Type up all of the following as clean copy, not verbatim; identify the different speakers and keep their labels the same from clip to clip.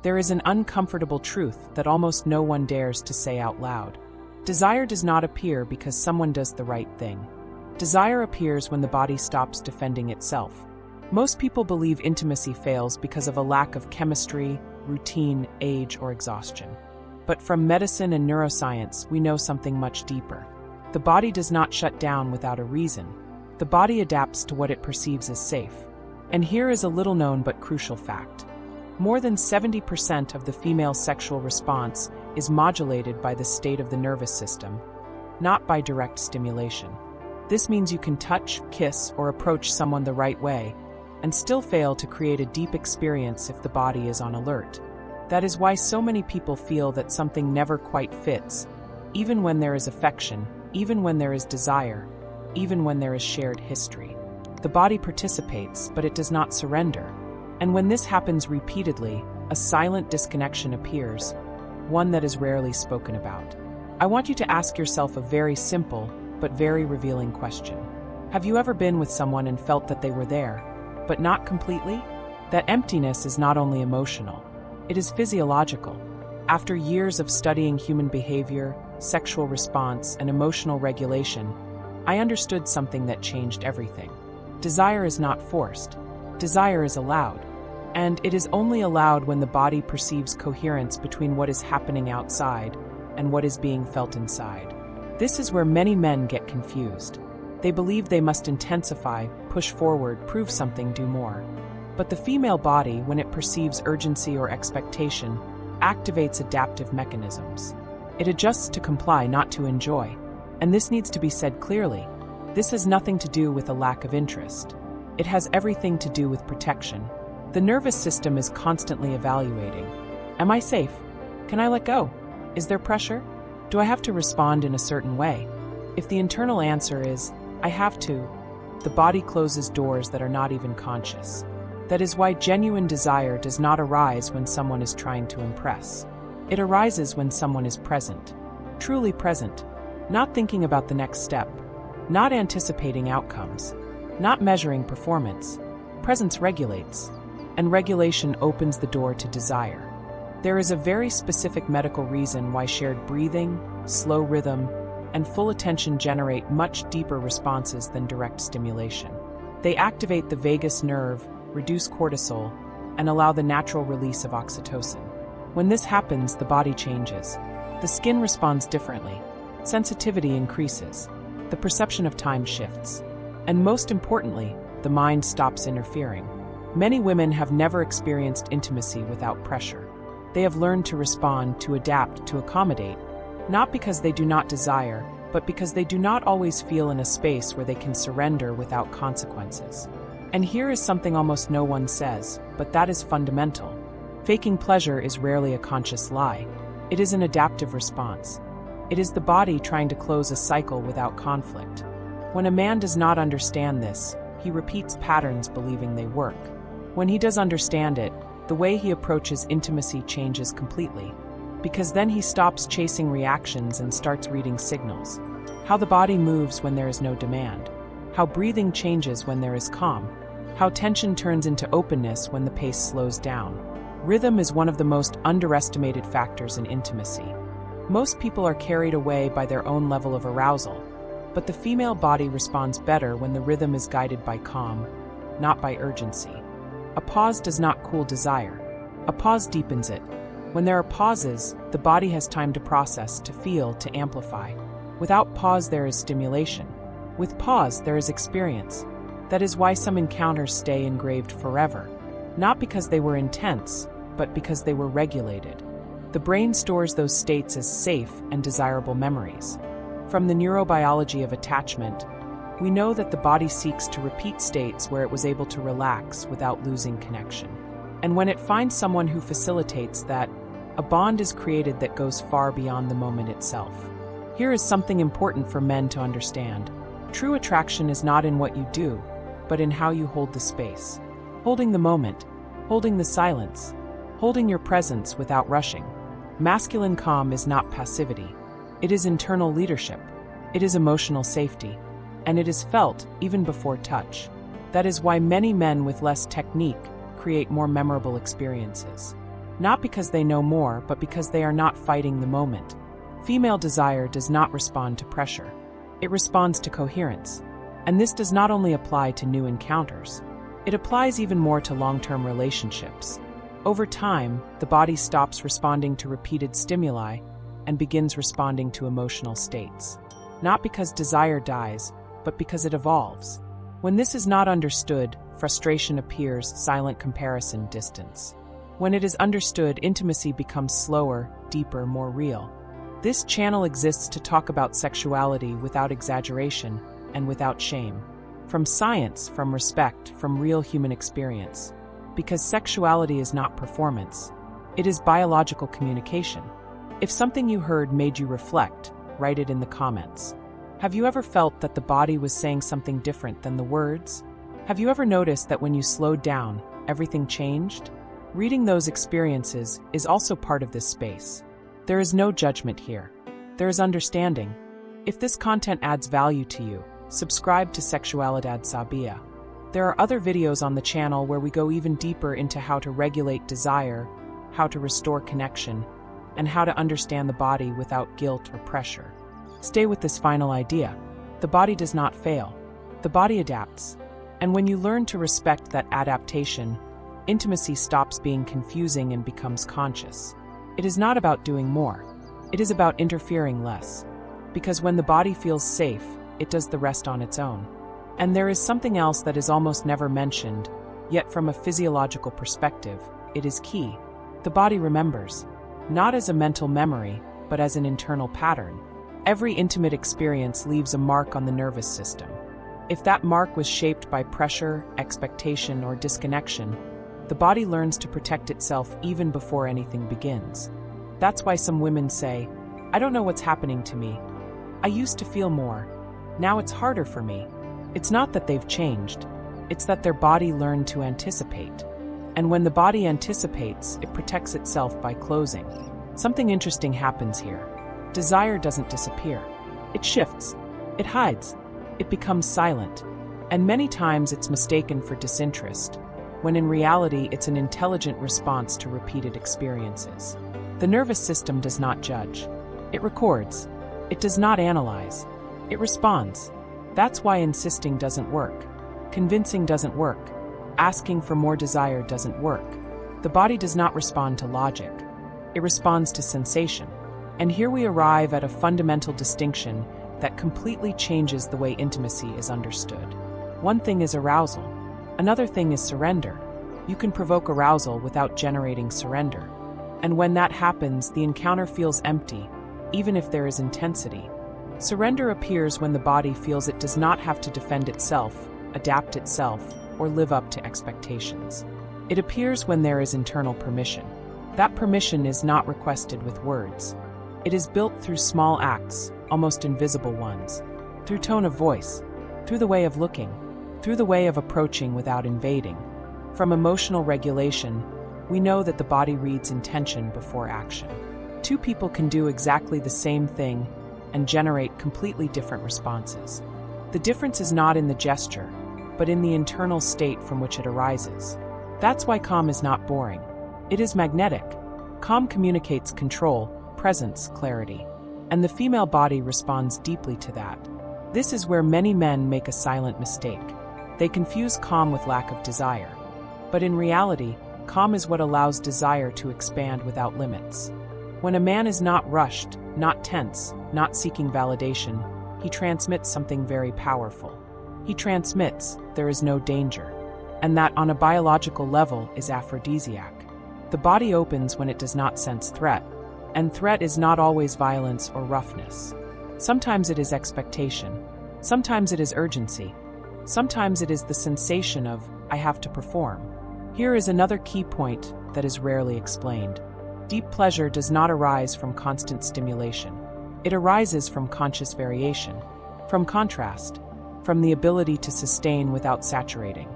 Speaker 1: there is an uncomfortable truth that almost no one dares to say out loud. Desire does not appear because someone does the right thing. Desire appears when the body stops defending itself. Most people believe intimacy fails because of a lack of chemistry, routine, age, or exhaustion. But from medicine and neuroscience, we know something much deeper. The body does not shut down without a reason. The body adapts to what it perceives as safe. And here is a little-known but crucial fact. More than 70% of the female sexual response is modulated by the state of the nervous system, not by direct stimulation. This means you can touch, kiss, or approach someone the right way, and still fail to create a deep experience if the body is on alert. That is why so many people feel that something never quite fits, even when there is affection, even when there is desire, even when there is shared history. The body participates, but it does not surrender. And when this happens repeatedly, a silent disconnection appears, one that is rarely spoken about. I want you to ask yourself a very simple, but very revealing question. Have you ever been with someone and felt that they were there, but not completely? That emptiness is not only emotional, it is physiological. After years of studying human behavior, sexual response, and emotional regulation, I understood something that changed everything. Desire is not forced. Desire is allowed. And it is only allowed when the body perceives coherence between what is happening outside and what is being felt inside. This is where many men get confused. They believe they must intensify, push forward, prove something, do more. But the female body, when it perceives urgency or expectation, activates adaptive mechanisms. It adjusts to comply, not to enjoy. And this needs to be said clearly. This has nothing to do with a lack of interest. It has everything to do with protection. The nervous system is constantly evaluating. Am I safe? Can I let go? Is there pressure? Do I have to respond in a certain way? If the internal answer is, I have to, the body closes doors that are not even conscious. That is why genuine desire does not arise when someone is trying to impress. It arises when someone is present, truly present, not thinking about the next step, not anticipating outcomes, not measuring performance. Presence regulates, and regulation opens the door to desire. There is a very specific medical reason why shared breathing, slow rhythm, and full attention generate much deeper responses than direct stimulation. They activate the vagus nerve, reduce cortisol, and allow the natural release of oxytocin. When this happens, the body changes. The skin responds differently. Sensitivity increases. The perception of time shifts. And most importantly, the mind stops interfering. Many women have never experienced intimacy without pressure. They have learned to respond, to adapt, to accommodate, not because they do not desire, but because they do not always feel in a space where they can surrender without consequences. And here is something almost no one says, but that is fundamental. Faking pleasure is rarely a conscious lie. It is an adaptive response. It is the body trying to close a cycle without conflict. When a man does not understand this, he repeats patterns believing they work. When he does understand it, the way he approaches intimacy changes completely, because then he stops chasing reactions and starts reading signals. How the body moves when there is no demand. How breathing changes when there is calm. How tension turns into openness when the pace slows down. Rhythm is one of the most underestimated factors in intimacy. Most people are carried away by their own level of arousal, but the female body responds better when the rhythm is guided by calm, not by urgency. A pause does not cool desire. A pause deepens it. When there are pauses, the body has time to process, to feel, to amplify. Without pause, there is stimulation. With pause, there is experience. That is why some encounters stay engraved forever. Not because they were intense, but because they were regulated. The brain stores those states as safe and desirable memories. From the neurobiology of attachment, we know that the body seeks to repeat states where it was able to relax without losing connection. And when it finds someone who facilitates that, a bond is created that goes far beyond the moment itself. Here is something important for men to understand. True attraction is not in what you do, but in how you hold the space. Holding the moment, holding the silence, holding your presence without rushing. Masculine calm is not passivity. It is internal leadership. It is emotional safety. And it is felt even before touch. That is why many men with less technique create more memorable experiences. Not because they know more, but because they are not fighting the moment. Female desire does not respond to pressure. It responds to coherence. And this does not only apply to new encounters. It applies even more to long-term relationships. Over time, the body stops responding to repeated stimuli and begins responding to emotional states. Not because desire dies, but because it evolves. When this is not understood, frustration appears, silent comparison, distance. When it is understood, intimacy becomes slower, deeper, more real. This channel exists to talk about sexuality without exaggeration and without shame. From science, from respect, from real human experience. Because sexuality is not performance. It is biological communication. If something you heard made you reflect, write it in the comments. Have you ever felt that the body was saying something different than the words? Have you ever noticed that when you slowed down, everything changed? Reading those experiences is also part of this space. There is no judgment here. There is understanding. If this content adds value to you, subscribe to Sexualidad Sabia. There are other videos on the channel where we go even deeper into how to regulate desire, how to restore connection, and how to understand the body without guilt or pressure. Stay with this final idea. The body does not fail. The body adapts. And when you learn to respect that adaptation, intimacy stops being confusing and becomes conscious. It is not about doing more. It is about interfering less. Because when the body feels safe, it does the rest on its own. And there is something else that is almost never mentioned, yet from a physiological perspective, it is key. The body remembers. Not as a mental memory, but as an internal pattern. Every intimate experience leaves a mark on the nervous system. If that mark was shaped by pressure, expectation, or disconnection, the body learns to protect itself even before anything begins. That's why some women say, "I don't know what's happening to me. I used to feel more. Now it's harder for me." It's not that they've changed. It's that their body learned to anticipate. And when the body anticipates, it protects itself by closing. Something interesting happens here. Desire doesn't disappear. It shifts. It hides. It becomes silent. And many times it's mistaken for disinterest, when in reality it's an intelligent response to repeated experiences. The nervous system does not judge. It records. It does not analyze. It responds. That's why insisting doesn't work. Convincing doesn't work. Asking for more desire doesn't work. The body does not respond to logic. It responds to sensation. And here we arrive at a fundamental distinction that completely changes the way intimacy is understood. One thing is arousal. Another thing is surrender. You can provoke arousal without generating surrender. And when that happens, the encounter feels empty, even if there is intensity. Surrender appears when the body feels it does not have to defend itself, adapt itself, or live up to expectations. It appears when there is internal permission. That permission is not requested with words. It is built through small acts, almost invisible ones, through tone of voice, through the way of looking, through the way of approaching without invading. From emotional regulation, we know that the body reads intention before action. Two people can do exactly the same thing and generate completely different responses. The difference is not in the gesture, but in the internal state from which it arises. That's why calm is not boring. It is magnetic. Calm communicates control, presence, clarity. And the female body responds deeply to that. This is where many men make a silent mistake. They confuse calm with lack of desire. But in reality, calm is what allows desire to expand without limits. When a man is not rushed, not tense, not seeking validation, he transmits something very powerful. He transmits, there is no danger. And that on a biological level is aphrodisiac. The body opens when it does not sense threat. And threat is not always violence or roughness. Sometimes it is expectation. Sometimes it is urgency. Sometimes it is the sensation of, I have to perform. Here is another key point that is rarely explained. Deep pleasure does not arise from constant stimulation. It arises from conscious variation, from contrast, from the ability to sustain without saturating.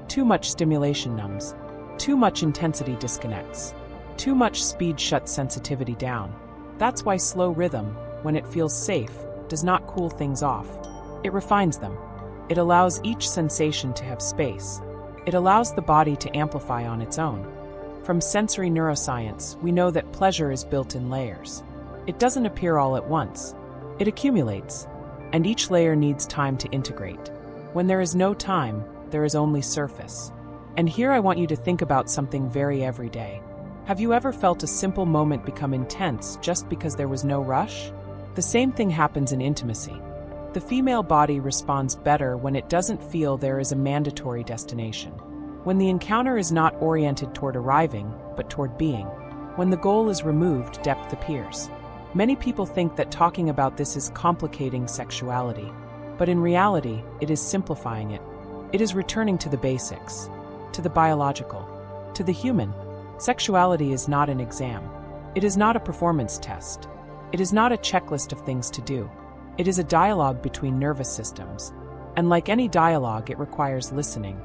Speaker 1: Too much stimulation numbs. Too much intensity disconnects. Too much speed shuts sensitivity down. That's why slow rhythm, when it feels safe, does not cool things off. It refines them. It allows each sensation to have space. It allows the body to amplify on its own. From sensory neuroscience, we know that pleasure is built in layers. It doesn't appear all at once. It accumulates, and each layer needs time to integrate. When there is no time, there is only surface. And here I want you to think about something very everyday. Have you ever felt a simple moment become intense just because there was no rush? The same thing happens in intimacy. The female body responds better when it doesn't feel there is a mandatory destination. When the encounter is not oriented toward arriving, but toward being. When the goal is removed, depth appears. Many people think that talking about this is complicating sexuality, but in reality, it is simplifying it. It is returning to the basics, to the biological, to the human. Sexuality is not an exam. It is not a performance test. It is not a checklist of things to do. It is a dialogue between nervous systems. And like any dialogue, it requires listening.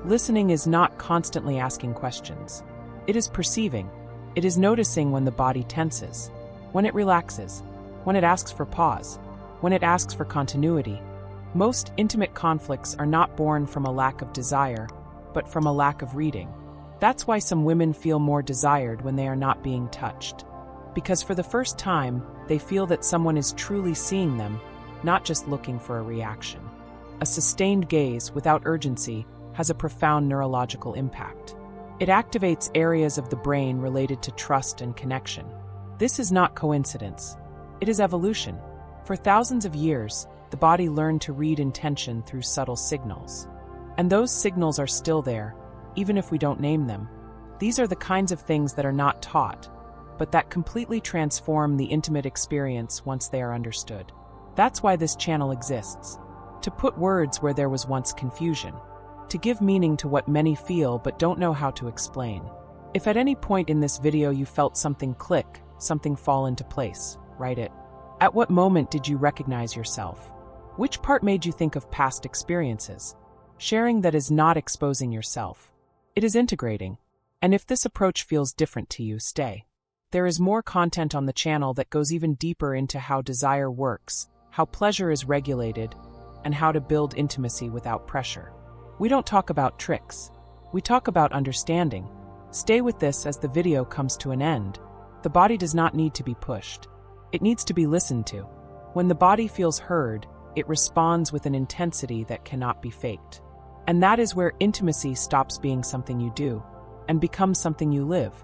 Speaker 1: Listening is not constantly asking questions. It is perceiving. It is noticing when the body tenses, when it relaxes, when it asks for pause, when it asks for continuity. Most intimate conflicts are not born from a lack of desire, but from a lack of reading. That's why some women feel more desired when they are not being touched. Because for the first time, they feel that someone is truly seeing them, not just looking for a reaction. A sustained gaze without urgency has a profound neurological impact. It activates areas of the brain related to trust and connection. This is not coincidence. It is evolution. For thousands of years, the body learned to read intention through subtle signals. And those signals are still there, even if we don't name them. These are the kinds of things that are not taught, but that completely transform the intimate experience once they are understood. That's why this channel exists. To put words where there was once confusion. To give meaning to what many feel but don't know how to explain. If at any point in this video you felt something click, something fall into place, write it. At what moment did you recognize yourself? Which part made you think of past experiences? Sharing that is not exposing yourself. It is integrating. And if this approach feels different to you, stay. There is more content on the channel that goes even deeper into how desire works, how pleasure is regulated, and how to build intimacy without pressure. We don't talk about tricks. We talk about understanding. Stay with this as the video comes to an end. The body does not need to be pushed. It needs to be listened to. When the body feels heard, it responds with an intensity that cannot be faked. And that is where intimacy stops being something you do and becomes something you live.